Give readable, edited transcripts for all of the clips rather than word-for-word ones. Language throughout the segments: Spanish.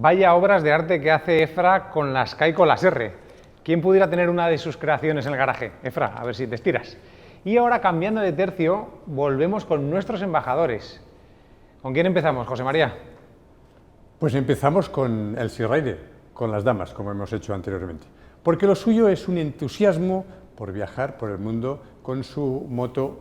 Vaya obras de arte que hace Efra con las K y con las R. ¿Quién pudiera tener una de sus creaciones en el garaje? Efra, a ver si te estiras. Y ahora, cambiando de tercio, volvemos con nuestros embajadores. ¿Con quién empezamos, José María? Pues empezamos con el Sea Rider, con las damas, como hemos hecho anteriormente. Porque lo suyo es un entusiasmo por viajar por el mundo con su moto,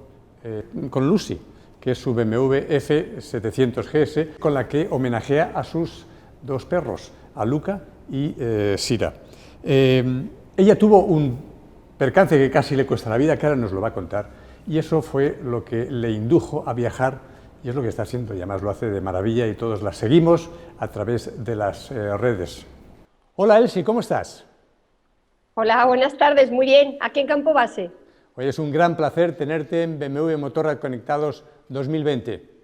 con Lucy, que es su BMW F700 GS, con la que homenajea a sus dos perros, a Luca y Sira. Ella tuvo un percance que casi le cuesta la vida, que ahora nos lo va a contar, y eso fue lo que le indujo a viajar, y es lo que está haciendo, y además lo hace de maravilla, y todos la seguimos a través de las redes. Hola Elsie, ¿cómo estás? Hola, buenas tardes, muy bien, aquí en Campo Base. Hoy es un gran placer tenerte en BMW Motorrad Conectados 2020.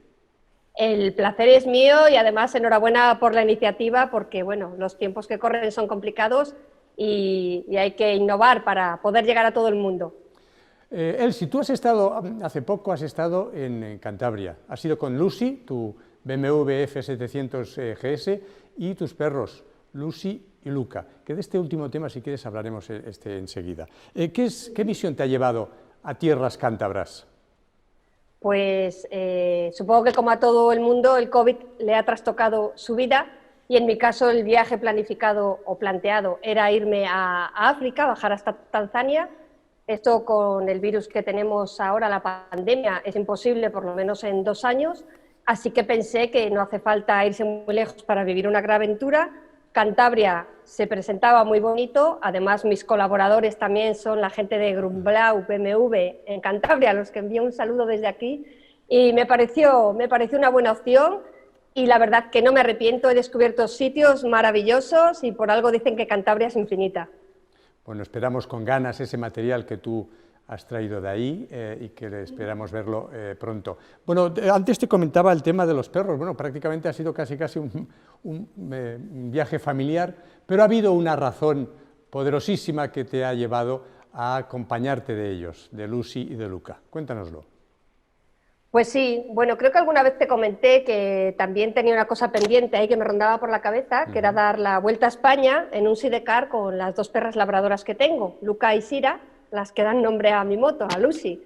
El placer es mío y además enhorabuena por la iniciativa porque, bueno, los tiempos que corren son complicados y hay que innovar para poder llegar a todo el mundo. Elsie, tú has estado, hace poco has estado en Cantabria. Has ido con Lucy, tu BMW F700 GS, y tus perros, Lucy y Luca, que de este último tema, si quieres, hablaremos enseguida. ¿Qué misión te ha llevado a tierras cántabras? Pues supongo que como a todo el mundo el COVID le ha trastocado su vida y en mi caso el viaje planificado o planteado era irme a África, bajar hasta Tanzania. Esto con el virus que tenemos ahora, la pandemia, es imposible por lo menos en 2 años, así que pensé que no hace falta irse muy lejos para vivir una gran aventura. Cantabria se presentaba muy bonito, además mis colaboradores también son la gente de Grumblau BMW en Cantabria, a los que envío un saludo desde aquí, y me pareció una buena opción y la verdad que no me arrepiento, he descubierto sitios maravillosos y por algo dicen que Cantabria es infinita. Bueno, esperamos con ganas ese material que tú has traído de ahí y que esperamos verlo pronto. Bueno, antes te comentaba el tema de los perros. Bueno, prácticamente ha sido casi un viaje familiar, pero ha habido una razón poderosísima que te ha llevado a acompañarte de ellos, de Lucy y de Luca. Cuéntanoslo. Pues sí, bueno, creo que alguna vez te comenté que también tenía una cosa pendiente ahí que me rondaba por la cabeza, que era dar la vuelta a España en un sidecar con las 2 perras labradoras que tengo, Luca y Sira, las que dan nombre a mi moto, a Lucy.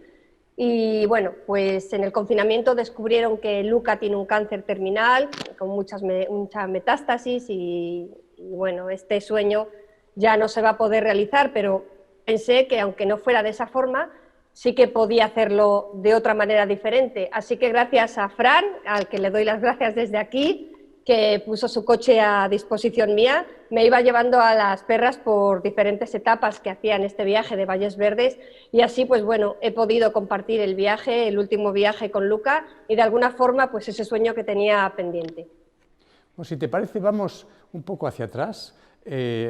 Y bueno, pues en el confinamiento descubrieron que Luca tiene un cáncer terminal con mucha metástasis y bueno, este sueño ya no se va a poder realizar, pero pensé que aunque no fuera de esa forma, sí que podía hacerlo de otra manera diferente. Así que gracias a Fran, al que le doy las gracias desde aquí, que puso su coche a disposición mía, me iba llevando a las perras por diferentes etapas que hacía en este viaje de Valles Verdes y así, pues bueno, he podido compartir el viaje, el último viaje con Luca y de alguna forma, pues ese sueño que tenía pendiente. Bueno, si te parece, vamos un poco hacia atrás,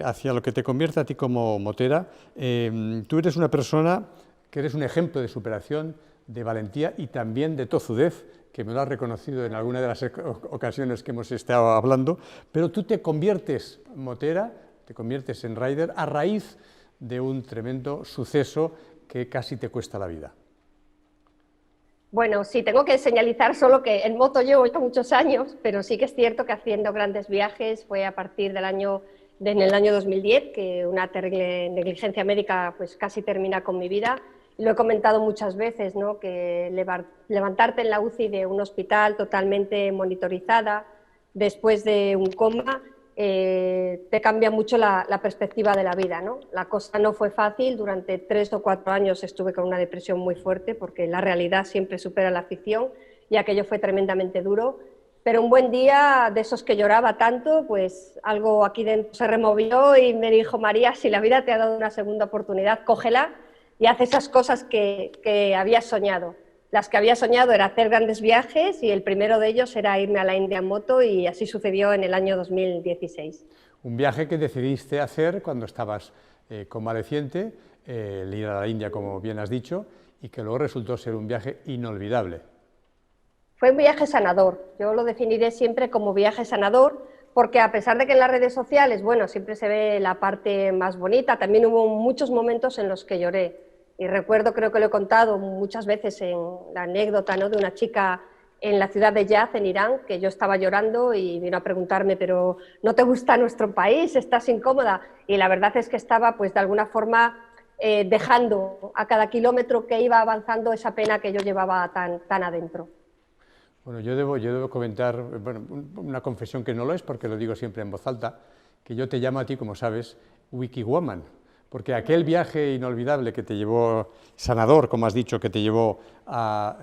hacia lo que te convierte a ti como motera. Tú eres una persona que eres un ejemplo de superación, de valentía y también de tozudez, que me lo has reconocido en alguna de las ocasiones que hemos estado hablando, pero tú te conviertes motera, te conviertes en rider a raíz de un tremendo suceso que casi te cuesta la vida. Bueno, sí, tengo que señalizar solo que en moto llevo ya muchos años, pero sí que es cierto que haciendo grandes viajes fue a partir en el año 2010, que una terrible negligencia médica pues casi termina con mi vida. Lo he comentado muchas veces, ¿no? Que levantarte en la UCI de un hospital totalmente monitorizada, después de un coma, te cambia mucho la perspectiva de la vida, ¿no? La cosa no fue fácil, durante 3 o 4 años estuve con una depresión muy fuerte, porque la realidad siempre supera la ficción, y aquello fue tremendamente duro, pero un buen día, de esos que lloraba tanto, pues algo aquí dentro se removió y me dijo: María, si la vida te ha dado una segunda oportunidad, cógela y haz esas cosas que habías soñado. Las que había soñado era hacer grandes viajes y el primero de ellos era irme a la India en moto y así sucedió en el año 2016. Un viaje que decidiste hacer cuando estabas convaleciente, el ir a la India, como bien has dicho, y que luego resultó ser un viaje inolvidable. Fue un viaje sanador, yo lo definiré siempre como viaje sanador, porque a pesar de que en las redes sociales, bueno, siempre se ve la parte más bonita, también hubo muchos momentos en los que lloré. Y recuerdo, creo que lo he contado muchas veces en la anécdota, ¿no?, de una chica en la ciudad de Yaz, en Irán, que yo estaba llorando y vino a preguntarme, pero ¿no te gusta nuestro país? ¿Estás incómoda? Y la verdad es que estaba, pues de alguna forma, dejando a cada kilómetro que iba avanzando esa pena que yo llevaba tan adentro. Bueno, yo debo comentar, bueno, una confesión que no lo es, porque lo digo siempre en voz alta, que yo te llamo a ti, como sabes, Wikiwoman, porque aquel viaje inolvidable que te llevó, sanador, como has dicho, que te llevó a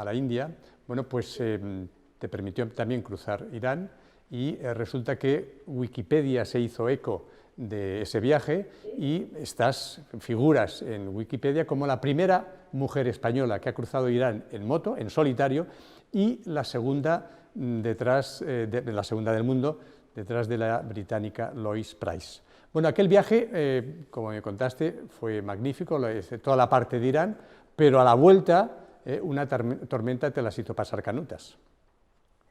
la India, bueno, pues te permitió también cruzar Irán y resulta que Wikipedia se hizo eco de ese viaje y figuras en Wikipedia como la primera mujer española que ha cruzado Irán en moto, en solitario, y la segunda la segunda del mundo, detrás de la británica Lois Price. Bueno, aquel viaje, como me contaste, fue magnífico, toda la parte de Irán, pero a la vuelta una tormenta te las hizo pasar canutas.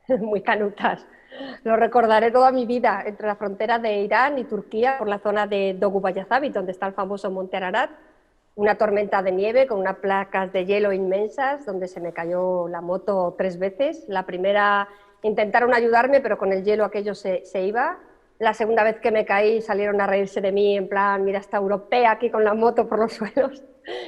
Muy canutas. Lo recordaré toda mi vida, entre la frontera de Irán y Turquía, por la zona de Doğu-Beyazıt, donde está el famoso Monte Ararat, una tormenta de nieve con unas placas de hielo inmensas, donde se me cayó la moto 3 veces. La primera intentaron ayudarme, pero con el hielo aquello se iba. La segunda vez que me caí salieron a reírse de mí, en plan, mira esta europea aquí con la moto por los suelos.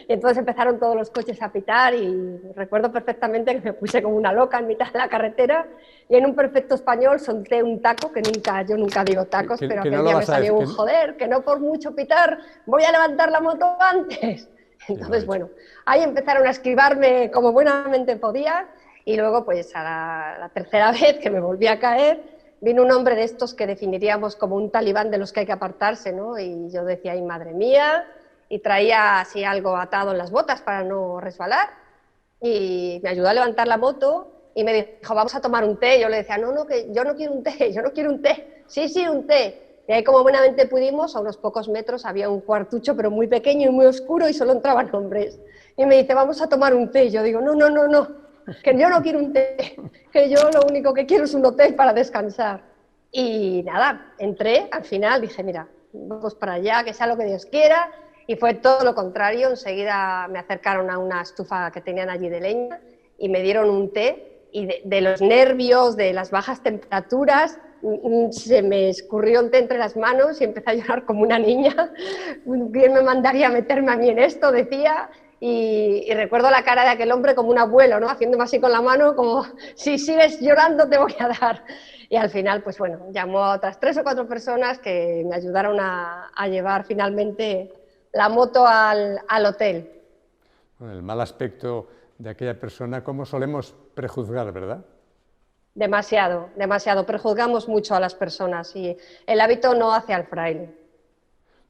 Y entonces empezaron todos los coches a pitar y recuerdo perfectamente que me puse como una loca en mitad de la carretera y en un perfecto español solté un taco, que yo nunca digo tacos, pero aquel día me salió un joder, que no por mucho pitar voy a levantar la moto antes. Entonces, bueno, ahí empezaron a esquivarme como buenamente podía y luego pues a la tercera vez que me volví a caer vino un hombre de estos que definiríamos como un talibán de los que hay que apartarse, ¿no? Y yo decía, ay, madre mía, y traía así algo atado en las botas para no resbalar y me ayudó a levantar la moto y me dijo, vamos a tomar un té. Y yo le decía, no, que yo no quiero un té, yo no quiero un té. Sí, un té. Y ahí como buenamente pudimos, a unos pocos metros había un cuartucho, pero muy pequeño y muy oscuro y solo entraban hombres. Y me dice, vamos a tomar un té. Y yo digo, no, que yo no quiero un té, que yo lo único que quiero es un hotel para descansar. Y nada, entré, al final dije, mira, vamos para allá, que sea lo que Dios quiera. Y fue todo lo contrario, enseguida me acercaron a una estufa que tenían allí de leña y me dieron un té y de los nervios, de las bajas temperaturas, se me escurrió un té entre las manos y empecé a llorar como una niña. ¿Quién me mandaría a meterme a mí en esto?, decía. Y recuerdo la cara de aquel hombre como un abuelo, ¿no?, haciéndome así con la mano, como si sigues llorando te voy a dar. Y al final, pues bueno, llamó a otras 3 o 4 personas que me ayudaron a llevar finalmente la moto al hotel. Bueno, el mal aspecto de aquella persona, ¿cómo solemos prejuzgar, verdad? Demasiado, prejuzgamos mucho a las personas y el hábito no hace al fraile.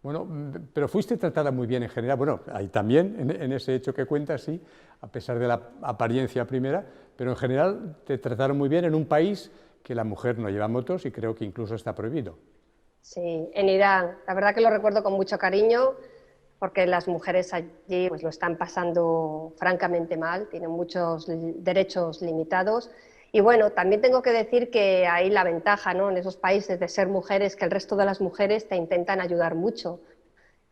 Bueno, pero fuiste tratada muy bien en general, bueno, ahí también, en ese hecho que cuentas, sí, a pesar de la apariencia primera, pero en general te trataron muy bien en un país que la mujer no lleva motos y creo que incluso está prohibido. Sí, en Irán, la verdad que lo recuerdo con mucho cariño, porque las mujeres allí pues lo están pasando francamente mal, tienen muchos derechos limitados. Y bueno, también tengo que decir que hay la ventaja, ¿no?, en esos países de ser mujeres, que el resto de las mujeres te intentan ayudar mucho.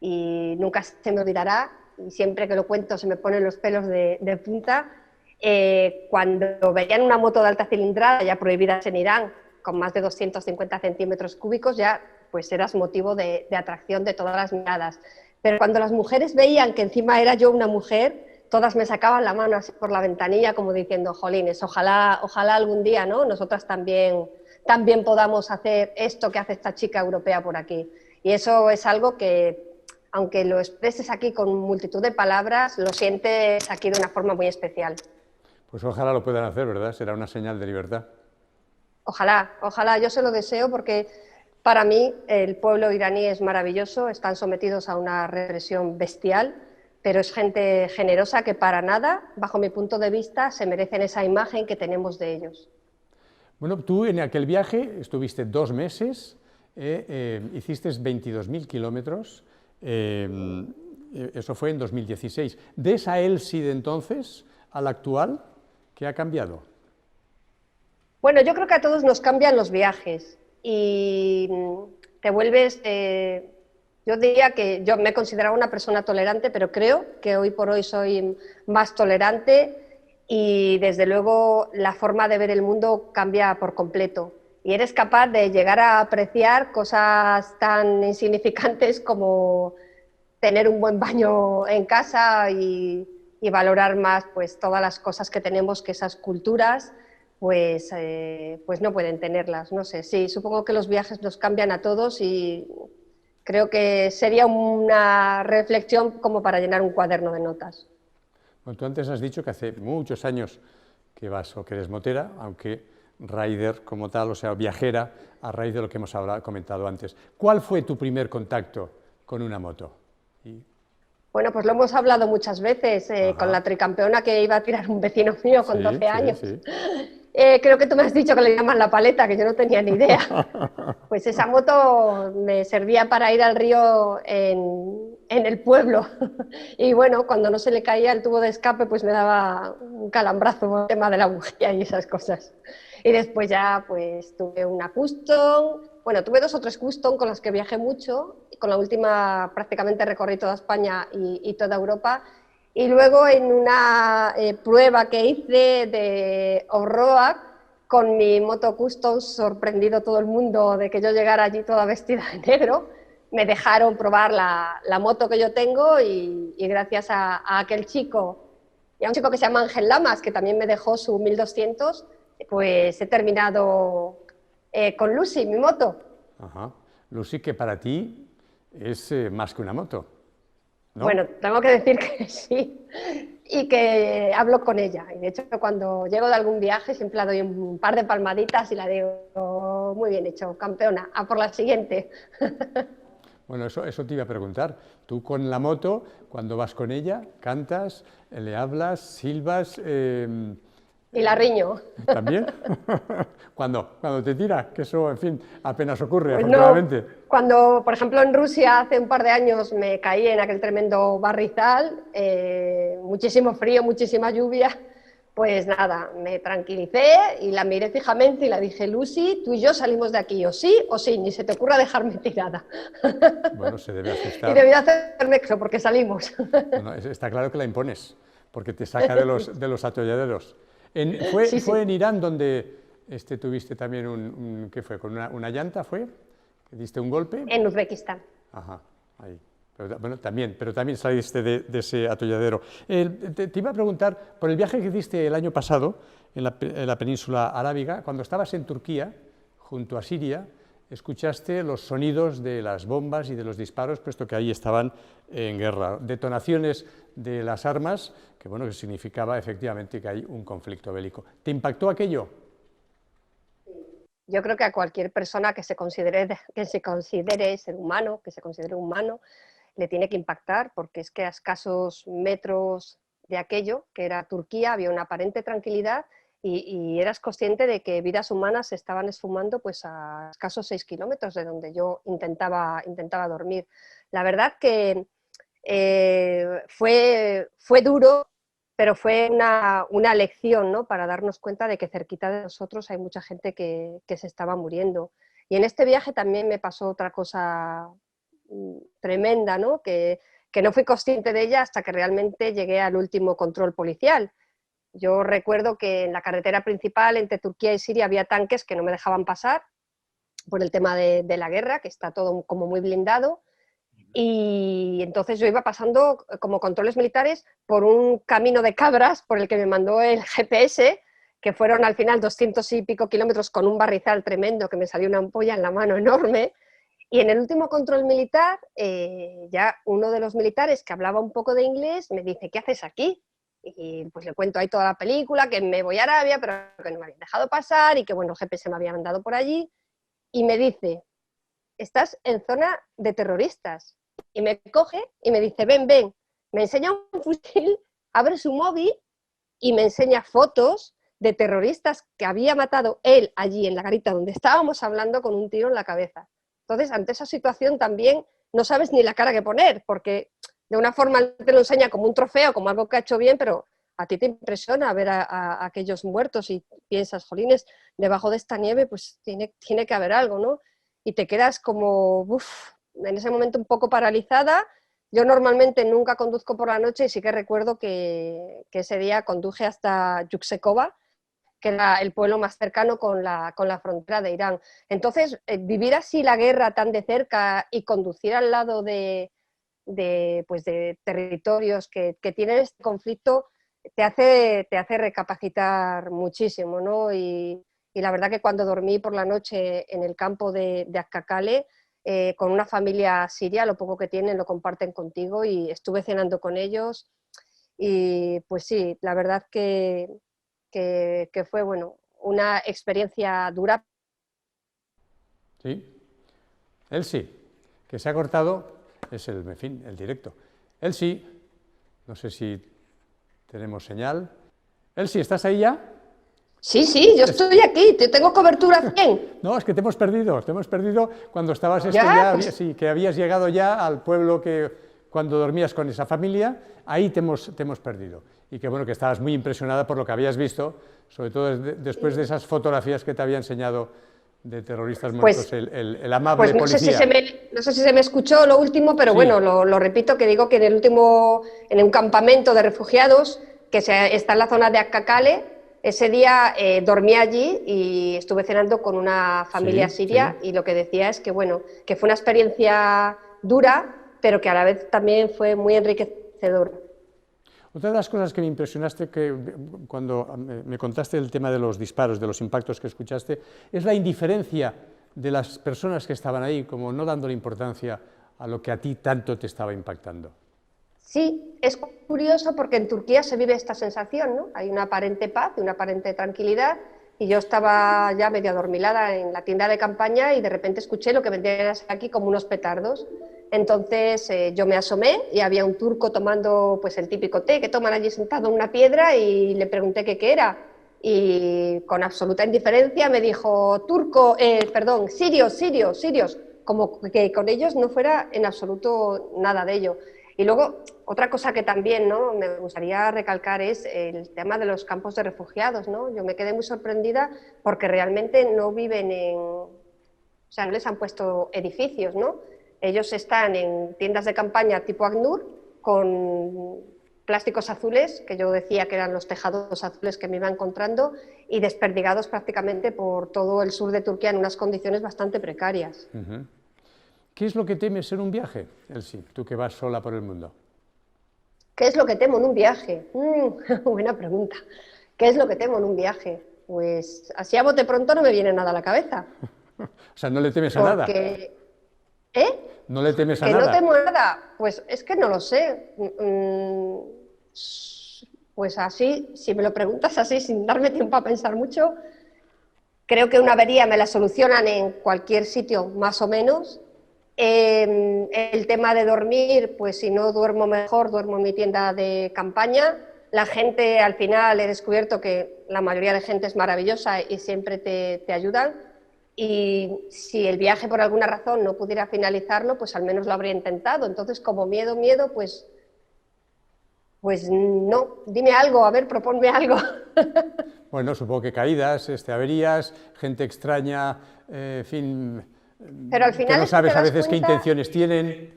Y nunca se me olvidará, y siempre que lo cuento se me ponen los pelos de punta, cuando veían una moto de alta cilindrada, ya prohibidas en Irán, con más de 250 centímetros cúbicos, ya pues eras motivo de atracción de todas las miradas. Pero cuando las mujeres veían que encima era yo una mujer, todas me sacaban la mano así por la ventanilla como diciendo, jolines, ojalá algún día, ¿no?, nosotras también podamos hacer esto que hace esta chica europea por aquí. Y eso es algo que, aunque lo expreses aquí con multitud de palabras, lo sientes aquí de una forma muy especial. Pues ojalá lo puedan hacer, ¿verdad? Será una señal de libertad. Ojalá, yo se lo deseo porque para mí el pueblo iraní es maravilloso, están sometidos a una represión bestial, pero es gente generosa que para nada, bajo mi punto de vista, se merecen esa imagen que tenemos de ellos. Bueno, tú en aquel viaje estuviste 2 meses, hiciste 22.000 kilómetros, eso fue en 2016. ¿De esa Elsie de entonces a la actual, qué ha cambiado? Bueno, yo creo que a todos nos cambian los viajes y te vuelves, yo diría que yo me consideraba una persona tolerante, pero creo que hoy por hoy soy más tolerante y desde luego la forma de ver el mundo cambia por completo. Y eres capaz de llegar a apreciar cosas tan insignificantes como tener un buen baño en casa y valorar más pues, todas las cosas que tenemos, que esas culturas pues no pueden tenerlas. No sé, sí, supongo que los viajes nos cambian a todos y creo que sería una reflexión como para llenar un cuaderno de notas. Bueno, tú antes has dicho que hace muchos años que vas o que eres motera, aunque rider como tal, o sea, viajera, a raíz de lo que hemos comentado antes. ¿Cuál fue tu primer contacto con una moto? Bueno, pues lo hemos hablado muchas veces con la tricampeona que iba a tirar un vecino mío con 12 años. Sí. Creo que tú me has dicho que le llaman la paleta, que yo no tenía ni idea. Pues esa moto me servía para ir al río en el pueblo. Y bueno, cuando no se le caía el tubo de escape, pues me daba un calambrazo por el tema de la bujía y esas cosas. Y después ya pues tuve una custom, bueno, tuve 2 o 3 custom con las que viajé mucho, y con la última prácticamente recorrí toda España y toda Europa. Y luego en una prueba que hice de off-road con mi moto custom, sorprendido todo el mundo de que yo llegara allí toda vestida de negro, me dejaron probar la moto que yo tengo y gracias a aquel chico y a un chico que se llama Ángel Lamas, que también me dejó su 1200, pues he terminado con Lucy, mi moto. Ajá. Lucy, que para ti es más que una moto, ¿no? Bueno, tengo que decir que sí, y que hablo con ella. Y de hecho, cuando llego de algún viaje, siempre le doy un par de palmaditas y la digo, oh, muy bien hecho, campeona, a por la siguiente. Bueno, eso te iba a preguntar. Tú con la moto, cuando vas con ella, cantas, le hablas, silbas. Y la riño. ¿También? Cuando te tira, que eso, en fin, apenas ocurre, Pues afortunadamente. no, cuando, por ejemplo, en Rusia hace un par de años me caí en aquel tremendo barrizal, muchísimo frío, muchísima lluvia, pues nada, me tranquilicé y la miré fijamente y la dije, Lucy, tú y yo salimos de aquí, o sí, ni se te ocurra dejarme tirada. Bueno, se debe asustar. Y debí hacerme eso porque salimos. Bueno, está claro que la impones, porque te saca de los atolladeros. Sí. ¿Fue en Irán donde tuviste también ¿qué fue? ¿Con una llanta fue? ¿Que diste un golpe? En Uzbekistán. Ajá, ahí. Pero también saliste de ese atolladero. Te iba a preguntar, por el viaje que hiciste el año pasado en la península arábiga, cuando estabas en Turquía, junto a Siria, escuchaste los sonidos de las bombas y de los disparos, puesto que ahí estaban en guerra. Detonaciones de las armas, que bueno, que significaba efectivamente que hay un conflicto bélico. ¿Te impactó aquello? Yo creo que a cualquier persona que se considere ser humano, que se considere humano, le tiene que impactar, porque es que a escasos metros de aquello, que era Turquía, había una aparente tranquilidad y eras consciente de que vidas humanas se estaban esfumando pues a escasos 6 kilómetros de donde yo intentaba dormir. La verdad que fue duro, pero fue una lección, ¿no? Para darnos cuenta de que cerquita de nosotros hay mucha gente que se estaba muriendo. Y en este viaje también me pasó otra cosa tremenda, ¿no? Que no fui consciente de ella hasta que realmente llegué al último control policial. Yo recuerdo que en la carretera principal entre Turquía y Siria había tanques que no me dejaban pasar por el tema de la guerra, que está todo como muy blindado, y entonces yo iba pasando como controles militares por un camino de cabras por el que me mandó el GPS, que fueron al final 200 y pico kilómetros con un barrizal tremendo que me salió una ampolla en la mano enorme. Y en el último control militar, ya uno de los militares que hablaba un poco de inglés me dice, ¿qué haces aquí? Y pues le cuento ahí toda la película, que me voy a Arabia, pero que no me habían dejado pasar y que bueno, el GPS me había mandado por allí. Y me dice, estás en zona de terroristas. Y me coge y me dice, ven, me enseña un fusil, abre su móvil y me enseña fotos de terroristas que había matado él allí en la garita donde estábamos hablando con un tiro en la cabeza. Entonces, ante esa situación también no sabes ni la cara que poner, porque de una forma te lo enseña como un trofeo, como algo que ha hecho bien, pero a ti te impresiona ver a aquellos muertos y piensas, jolines, debajo de esta nieve pues tiene que haber algo, ¿no? Y te quedas como, en ese momento un poco paralizada, Yo normalmente nunca conduzco por la noche y sí que recuerdo que ese día conduje hasta Yuksekova, que era el pueblo más cercano con la frontera de Irán. Entonces, vivir así la guerra tan de cerca y conducir al lado pues de territorios que tienen este conflicto te hace recapacitar muchísimo, ¿no? Y la verdad que cuando dormí por la noche en el campo de Akakale, con una familia siria, lo poco que tienen lo comparten contigo y estuve cenando con ellos y pues sí, la verdad que fue bueno, una experiencia dura. Sí, Elsie, que se ha cortado, es en fin, el directo. Elsie, no sé si tenemos señal. Elsie, ¿estás ahí ya? Sí, sí, yo estoy aquí, te tengo cobertura 100. No, es que te hemos perdido cuando estabas Pues, sí, que habías llegado ya al pueblo que cuando dormías con esa familia, ahí te hemos perdido. Y que bueno, que estabas muy impresionada por lo que habías visto, sobre todo después de esas fotografías que te había enseñado de terroristas muertos, pues, el amable pues policía. no sé si se me escuchó lo último, pero Sí. bueno, lo repito, que digo que en un campamento de refugiados está en la zona de Akakale, ese día dormí allí y estuve cenando con una familia Sí, siria sí. y lo que decía es que, bueno, que fue una experiencia dura, pero que a la vez también fue muy enriquecedora. Otra de las cosas que me impresionaste que cuando me contaste el tema de los disparos, de los impactos que escuchaste, es la indiferencia de las personas que estaban ahí, como no dándole importancia a lo que a ti tanto te estaba impactando. Sí, es curioso porque en Turquía se vive esta sensación, ¿no? Hay una aparente paz, una aparente tranquilidad, y yo estaba ya medio adormilada en la tienda de campaña y de repente escuché lo que vendrían a ser aquí como unos petardos. Entonces yo me asomé y había un turco tomando pues el típico té que toman allí sentado en una piedra y le pregunté qué era. Y con absoluta indiferencia me dijo, sirios, como que con ellos no fuera en absoluto nada de ello. Y luego, otra cosa que también, ¿no?, me gustaría recalcar es el tema de los campos de refugiados, ¿no? Yo me quedé muy sorprendida porque realmente no viven o sea, no les han puesto edificios, ¿no? Ellos están en tiendas de campaña tipo ACNUR con plásticos azules, que yo decía que eran los tejados azules que me iba encontrando, y desperdigados prácticamente por todo el sur de Turquía en unas condiciones bastante precarias. ¿Qué es lo que temes en un viaje, Elsie, tú que vas sola por el mundo? ¿Qué es lo que temo en un viaje? Buena pregunta. ¿Qué es lo que temo en un viaje? Pues así a bote pronto no me viene nada a la cabeza. O sea, no le temes a nada. ¿Eh? No le temes a ¿Que nada. no temo nada? Pues es que no lo sé. Pues así, si me lo preguntas así, sin darme tiempo a pensar mucho, creo que una avería me la solucionan en cualquier sitio, más o menos. El tema de dormir, pues si no duermo mejor, duermo en mi tienda de campaña. La gente, al final, he descubierto que la mayoría de gente es maravillosa y siempre te ayudan. Y si el viaje por alguna razón no pudiera finalizarlo, pues al menos lo habría intentado. Entonces, como miedo, pues no. Dime algo, a ver, proponme algo. Bueno, supongo que caídas, averías, gente extraña, en fin, Pero al final que no es que sabes te a das veces qué cuenta, intenciones tienen.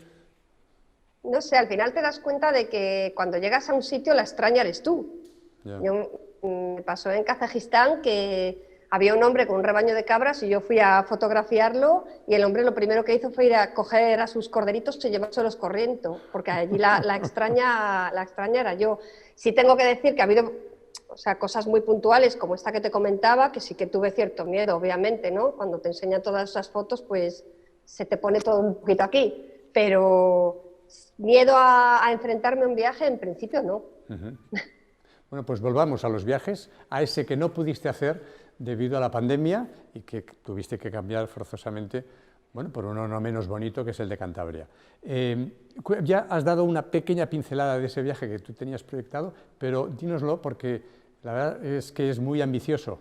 no sé, al final te das cuenta de que cuando llegas a un sitio la extraña eres tú. Ya. Me pasó en Kazajistán que había un hombre con un rebaño de cabras y yo fui a fotografiarlo y el hombre lo primero que hizo fue ir a coger a sus corderitos y llevárselos corriendo, porque allí la extraña era yo. Sí tengo que decir que ha habido, o sea, cosas muy puntuales como esta que te comentaba, que sí que tuve cierto miedo, obviamente, ¿no? Cuando te enseñan todas esas fotos, pues se te pone todo un poquito aquí, pero miedo a enfrentarme a un viaje, en principio no. Bueno, pues volvamos a los viajes, a ese que no pudiste hacer debido a la pandemia y que tuviste que cambiar forzosamente, bueno, por uno no menos bonito, que es el de Cantabria. Ya has dado una pequeña pincelada de ese viaje que tú tenías proyectado, pero dínoslo porque la verdad es que es muy ambicioso,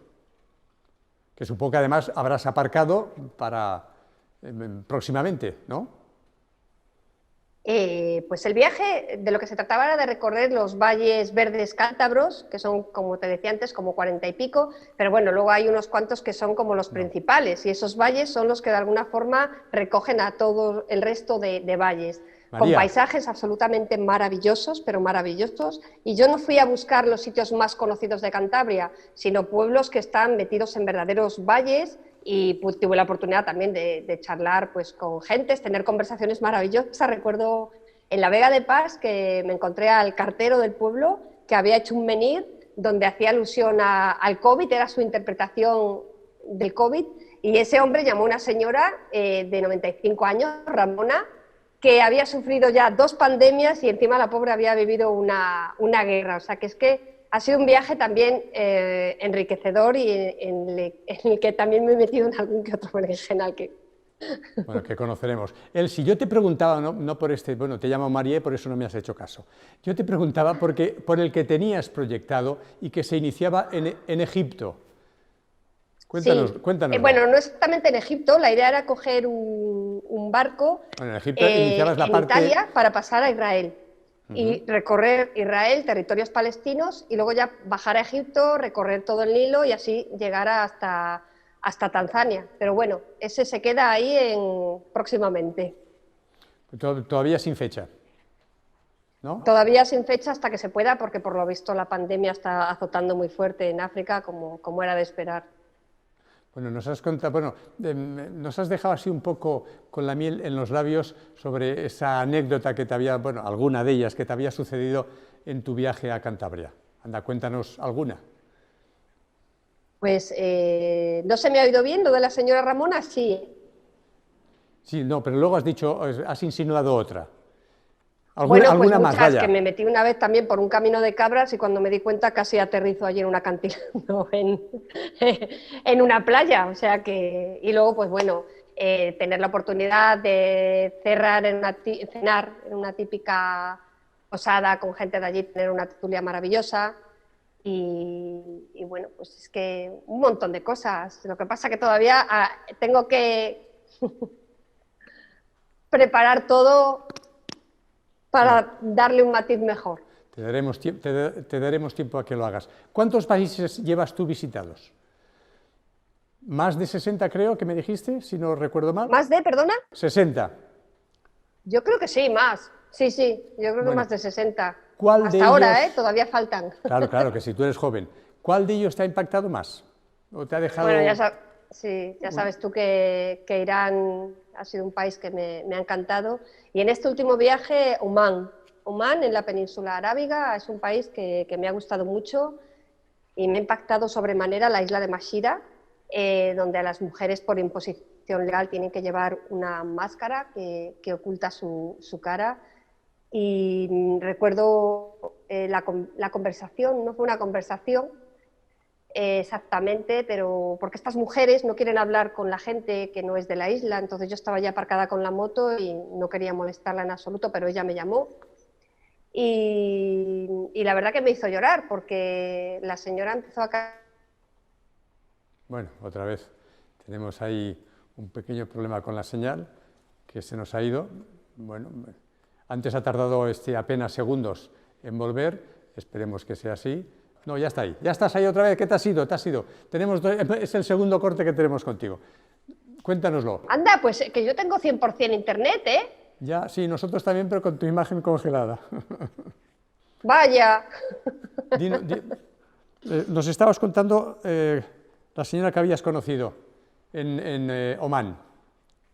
que supongo que además habrás aparcado para próximamente, ¿no? Pues el viaje de lo que se trataba era de recorrer los valles verdes cántabros, que son, como te decía antes, como 40 y pico, pero bueno, luego hay unos cuantos que son como los principales, y esos valles son los que de alguna forma recogen a todo el resto de valles. con María. paisajes absolutamente maravillosos, pero maravillosos. Y yo no fui a buscar los sitios más conocidos de Cantabria, sino pueblos que están metidos en verdaderos valles, y pues, tuve la oportunidad también de charlar pues, con gentes, tener conversaciones maravillosas. Recuerdo en la Vega de Pas que me encontré al cartero del pueblo que había hecho un menhir donde hacía alusión al COVID, era su interpretación del COVID, y ese hombre llamó a una señora de 95 años, Ramona, que había sufrido ya 2 pandemias y encima la pobre había vivido una guerra. O sea que es que ha sido un viaje también enriquecedor y en el que también me he metido en algún que otro berenjenal que... Bueno, que conoceremos. Si yo te preguntaba, no por bueno, te llamo María y por eso no me has hecho caso. Yo te preguntaba por el que tenías proyectado y que se iniciaba en Egipto. Cuéntanos, Sí. cuéntanos. Bueno, no exactamente en Egipto, la idea era coger un barco Bueno, en Egipto iniciabas la en parte... Italia para pasar a Israel y recorrer Israel, territorios palestinos, y luego ya bajar a Egipto, recorrer todo el Nilo y así llegar hasta Tanzania. Pero bueno, ese se queda ahí próximamente. Todavía sin fecha, ¿no? Todavía sin fecha hasta que se pueda, porque por lo visto la pandemia está azotando muy fuerte en África, como era de esperar. Bueno, nos has contado, nos has dejado así un poco con la miel en los labios sobre esa anécdota que te había, bueno, alguna de ellas que te había sucedido en tu viaje a Cantabria. Anda, cuéntanos alguna. Pues no se me ha oído bien lo de la señora Ramona, sí. Sí, no, pero luego has dicho, has insinuado otra. Bueno, pues ¿Alguna muchas, más, vaya? que me metí una vez también por un camino de cabras y cuando me di cuenta casi aterrizo allí en un acantilado en una playa, o sea que... Y luego, pues bueno, tener la oportunidad de cenar en una típica posada con gente de allí, tener una tertulia maravillosa y bueno, pues es que un montón de cosas. Lo que pasa que todavía tengo que preparar todo para darle un matiz mejor. Te daremos tiempo a que lo hagas. ¿Cuántos países llevas tú visitados? Más de 60 creo que me dijiste, si no recuerdo mal. ¿Más de, perdona? 60. Yo creo que sí, más. Sí, yo creo que más de 60. ¿Cuál Hasta de ahora, ellos? todavía faltan. Claro, que si tú eres joven. ¿Cuál de ellos te ha impactado más? ¿O te ha dejado...? Bueno, ya sabes tú que Irán ha sido un país que me ha encantado. Y en este último viaje, Omán, en la península arábiga, es un país que me ha gustado mucho y me ha impactado sobremanera la isla de Mashira, donde a las mujeres por imposición legal tienen que llevar una máscara que oculta su cara. Y recuerdo la conversación, no fue una conversación exactamente, pero porque estas mujeres no quieren hablar con la gente que no es de la isla, entonces yo estaba ya aparcada con la moto y no quería molestarla en absoluto, pero ella me llamó y la verdad que me hizo llorar porque la señora empezó a... Bueno, otra vez tenemos ahí un pequeño problema con la señal que se nos ha ido. Bueno, antes ha tardado apenas segundos en volver, esperemos que sea así. No, ya está ahí. Ya estás ahí otra vez. ¿Qué te has ido? Es el segundo corte que tenemos contigo. Cuéntanoslo. Anda, pues que yo tengo 100% internet, ¿eh? Ya, sí, nosotros también, pero con tu imagen congelada. Vaya. Nos estabas contando la señora que habías conocido en Omán.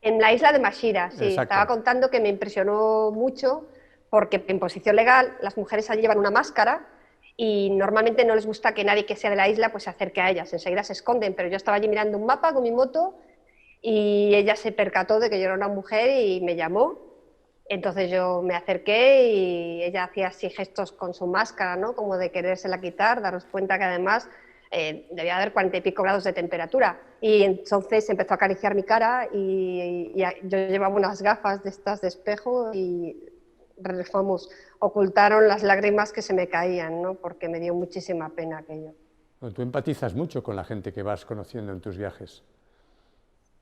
En la isla de Mashira, sí. Exacto. Estaba contando que me impresionó mucho porque en posición legal las mujeres allí llevan una máscara y normalmente no les gusta que nadie que sea de la isla pues se acerque a ellas, enseguida se esconden, pero yo estaba allí mirando un mapa con mi moto y ella se percató de que yo era una mujer y me llamó. Entonces yo me acerqué y ella hacía así gestos con su máscara, ¿no? Como de querérsela quitar, daros cuenta que además debía haber 40 y pico grados de temperatura. Y entonces empezó a acariciar mi cara y yo llevaba unas gafas de estas de espejo y vamos, ocultaron las lágrimas que se me caían, ¿no? Porque me dio muchísima pena aquello. Bueno, tú empatizas mucho con la gente que vas conociendo en tus viajes.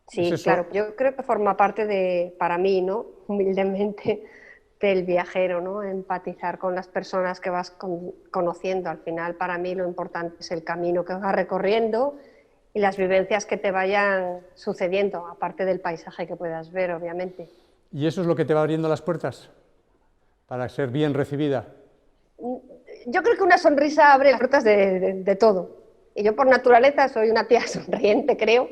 Sí, claro, yo creo que forma parte para mí, ¿no? Humildemente, del viajero, ¿no? Empatizar con las personas que vas conociendo. Al final, para mí, lo importante es el camino que vas recorriendo y las vivencias que te vayan sucediendo, aparte del paisaje que puedas ver, obviamente. ¿Y eso es lo que te va abriendo las puertas? para ser bien recibida? Yo creo que una sonrisa abre las puertas de todo. Y yo por naturaleza soy una tía sonriente, creo.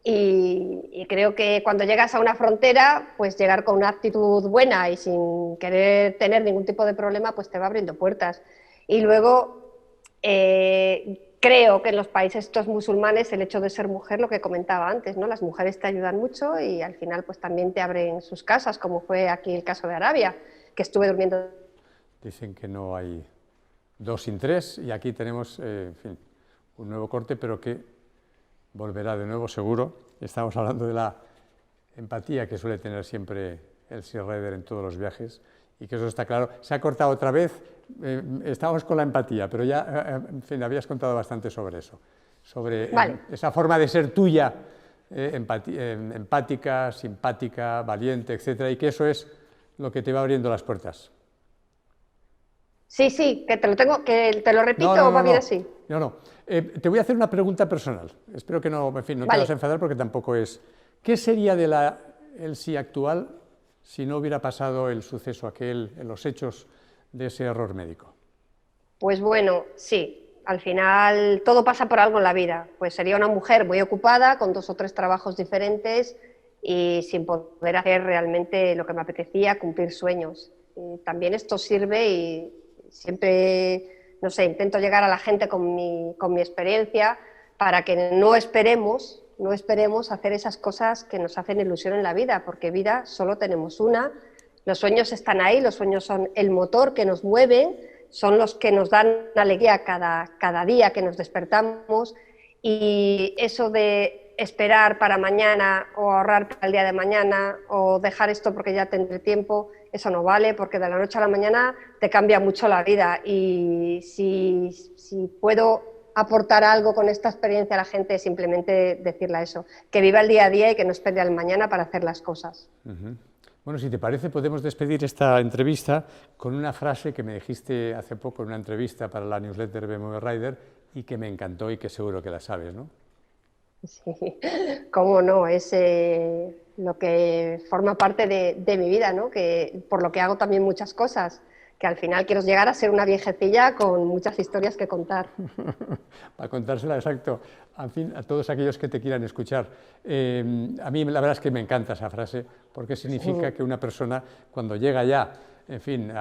Y creo que cuando llegas a una frontera, pues llegar con una actitud buena y sin querer tener ningún tipo de problema, pues te va abriendo puertas. Y luego, creo que en los países estos musulmanes el hecho de ser mujer, lo que comentaba antes, ¿no? Las mujeres te ayudan mucho y al final pues también te abren sus casas, como fue aquí el caso de Arabia, que estuve durmiendo. Dicen que no hay dos sin tres y aquí tenemos, en fin, un nuevo corte, pero que volverá de nuevo seguro. Estamos hablando de la empatía que suele tener siempre el Sea Rider en todos los viajes y que eso está claro. Se ha cortado otra vez, estamos con la empatía, pero ya, en fin, habías contado bastante sobre eso, sobre esa forma de ser tuya, empática, simpática, valiente, etcétera, y que eso es lo que te va abriendo las puertas. Sí, sí, que te lo repito o va bien así. No. Te voy a hacer una pregunta personal. Espero que no, en fin, no te vas a enfadar porque tampoco es. ¿Qué sería de el sí actual si no hubiera pasado el suceso aquel, los hechos de ese error médico? Pues bueno, sí. Al final todo pasa por algo en la vida. Pues sería una mujer muy ocupada, con 2 o 3 trabajos diferentes y sin poder hacer realmente lo que me apetecía, cumplir sueños. También esto sirve y siempre, no sé, intento llegar a la gente con mi experiencia para que no esperemos hacer esas cosas que nos hacen ilusión en la vida, porque vida solo tenemos una, los sueños están ahí, los sueños son el motor que nos mueve, son los que nos dan alegría cada día que nos despertamos, y eso de esperar para mañana o ahorrar para el día de mañana o dejar esto porque ya tendré tiempo, eso no vale, porque de la noche a la mañana te cambia mucho la vida. Y si puedo aportar algo con esta experiencia a la gente, simplemente decirle eso, que viva el día a día y que no espere al mañana para hacer las cosas. Bueno, si te parece, podemos despedir esta entrevista con una frase que me dijiste hace poco en una entrevista para la newsletter BMW Rider y que me encantó y que seguro que la sabes, ¿no? Sí, cómo no, es lo que forma parte de mi vida, ¿no? Que, por lo que hago también muchas cosas, que al final quiero llegar a ser una viejecilla con muchas historias que contar. Para contársela, exacto, en fin, a todos aquellos que te quieran escuchar. A mí la verdad es que me encanta esa frase, porque significa que una persona cuando llega ya, en fin,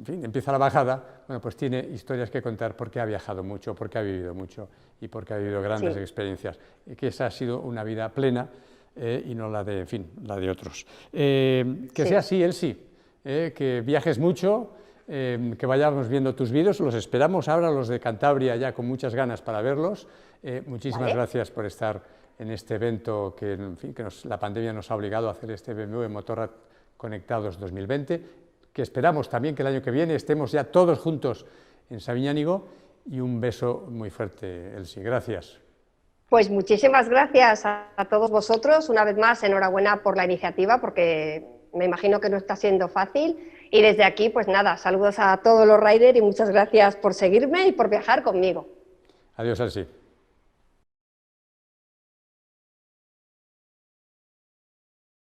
empieza la bajada, bueno, pues tiene historias que contar porque ha viajado mucho, porque ha vivido mucho y porque ha vivido grandes experiencias, y que esa ha sido una vida plena y no la de, en fin, la de otros. Que sea así, Elsie, que viajes mucho, que vayamos viendo tus vídeos, los esperamos ahora, los de Cantabria, ya con muchas ganas para verlos. Muchísimas gracias por estar en este evento que, en fin, la pandemia nos ha obligado a hacer este BMW Motorrad Conectados 2020, que esperamos también que el año que viene estemos ya todos juntos en Sabiñánigo, y un beso muy fuerte, Elsie. Gracias. Pues muchísimas gracias a todos vosotros, una vez más enhorabuena por la iniciativa, porque me imagino que no está siendo fácil, y desde aquí pues nada, saludos a todos los riders y muchas gracias por seguirme y por viajar conmigo. Adiós, Elsie.